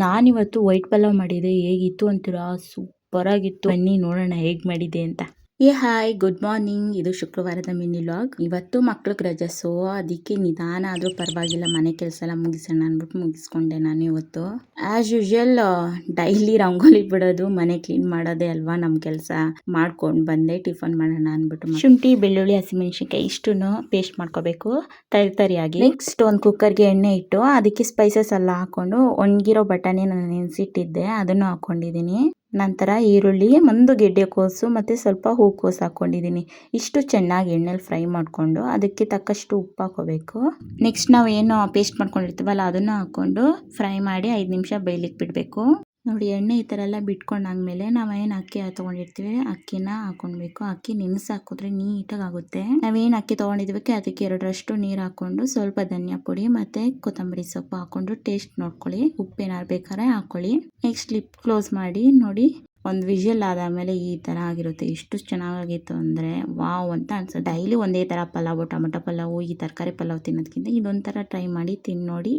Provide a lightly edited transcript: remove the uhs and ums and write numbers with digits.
ನಾನಿವತ್ತು ವೈಟ್ ಪಲಾವ್ ಮಾಡಿದೆ. ಹೇಗಿತ್ತು ಅಂತೀರಾ? ಸೂಪರ್ ಆಗಿತ್ತು. ಬನ್ನಿ ನೋಡೋಣ ಹೇಗ್ ಮಾಡಿದೆ ಅಂತ. Hi, good morning. ಇದು ಶುಕ್ರವಾರದ ಮಿನಿ ಲಾಗ್. ಇವತ್ತು ಮಕ್ಳಿಗೆ ರಜೆ, ಸೊ ಅದಕ್ಕೆ ನಿಧಾನ ಆದ್ರೂ ಪರವಾಗಿಲ್ಲ ಮನೆ ಕೆಲಸ ಎಲ್ಲ ಮುಗಿಸೋಣ ಅಂದ್ಬಿಟ್ಟು ಮುಗಿಸ್ಕೊಂಡೆ ನಾನು ಇವತ್ತು. ಆಸ್ ಯೂಶುವಲ್ ಡೈಲಿ ರಂಗೋಲಿ ಬಿಡೋದು, ಮನೆ ಕ್ಲೀನ್ ಮಾಡೋದೇ ಅಲ್ವಾ ನಮ್ ಕೆಲಸ. ಮಾಡ್ಕೊಂಡ್ ಬಂದೆ ಟಿಫನ್ ಮಾಡೋಣ ಅಂದ್ಬಿಟ್ಟು ಶುಂಠಿ, ಬೆಳ್ಳುಳ್ಳಿ, ಹಸಿಮೆಣಸಿನ್ಕಾಯಿ ಇಷ್ಟನ್ನು ಪೇಸ್ಟ್ ಮಾಡ್ಕೋಬೇಕು ತರಿಯಾಗಿ. ನೆಕ್ಸ್ಟ್ ಒಂದು ಕುಕ್ಕರ್ಗೆ ಎಣ್ಣೆ ಇಟ್ಟು ಅದಕ್ಕೆ ಸ್ಪೈಸಸ್ ಎಲ್ಲ ಹಾಕೊಂಡು ಒಣಗಿರೋ ಬಟಾಣಿ ನಾನು ನೆನೆಸಿಟ್ಟಿದ್ದೆ, ಅದನ್ನು ಹಾಕೊಂಡಿದ್ದೀನಿ. ನಂತರ ಈರುಳ್ಳಿ, ಒಂದು ಗೆಡ್ಡೆಕೋಸು ಮತ್ತು ಸ್ವಲ್ಪ ಹೂಕೋಸು ಹಾಕ್ಕೊಂಡಿದ್ದೀನಿ. ಇಷ್ಟು ಚೆನ್ನಾಗಿ ಎಣ್ಣೆಲಿ ಫ್ರೈ ಮಾಡಿಕೊಂಡು ಅದಕ್ಕೆ ತಕ್ಕಷ್ಟು ಉಪ್ಪು ಹಾಕೋಬೇಕು. ನೆಕ್ಸ್ಟ್ ನಾವು ಏನು ಪೇಸ್ಟ್ ಮಾಡ್ಕೊಂಡಿರ್ತೀವಲ್ಲ ಅದನ್ನು ಹಾಕ್ಕೊಂಡು ಫ್ರೈ ಮಾಡಿ 5 ನಿಮಿಷ ಬೇಯಲಿಕ್ಕೆ ಬಿಡಬೇಕು. ನೋಡಿ, ಎಣ್ಣೆ ಈ ಥರ ಎಲ್ಲ ಬಿಟ್ಕೊಂಡಾದ್ಮೇಲೆ ನಾವೇನು ಅಕ್ಕಿ ತೊಗೊಂಡಿರ್ತೀವಿ ಅಕ್ಕಿನ ಹಾಕೊಳ್ಬೇಕು. ಅಕ್ಕಿ ನೆನೆಸಿ ಹಾಕಿದ್ರೆ ನೀಟಾಗಿ ಆಗುತ್ತೆ. ನಾವೇನು ಅಕ್ಕಿ ತೊಗೊಂಡಿದ್ವಿ ಅದಕ್ಕೆ 2ರಷ್ಟು ನೀರು ಹಾಕ್ಕೊಂಡು ಸ್ವಲ್ಪ ಧನಿಯಾ ಪುಡಿ ಮತ್ತು ಕೊತ್ತಂಬರಿ ಸೊಪ್ಪು ಹಾಕ್ಕೊಂಡು ಟೇಸ್ಟ್ ನೋಡ್ಕೊಳ್ಳಿ. ಉಪ್ಪೇನಾರು ಬೇಕಾದ್ರೆ ಹಾಕ್ಕೊಳ್ಳಿ. ನೆಕ್ಸ್ಟ್ ಲಿಪ್ ಕ್ಲೋಸ್ ಮಾಡಿ ನೋಡಿ, ಒಂದು ವಿಷಲ್ ಆದಮೇಲೆ ಈ ಥರ ಆಗಿರುತ್ತೆ. ಎಷ್ಟು ಚೆನ್ನಾಗಿತ್ತು ಅಂದರೆ ವಾವ್ ಅಂತ ಅನ್ಸುತ್ತೆ. ಡೈಲಿ ಒಂದೇ ಥರ ಪಲಾವು, ಟೊಮೆಟೊ ಪಲಾವು, ಈ ತರಕಾರಿ ಪಲಾವ್ ತಿನ್ನೋದಕ್ಕಿಂತ ಇದೊಂಥರ ಟ್ರೈ ಮಾಡಿ ತಿಂದು ನೋಡಿ.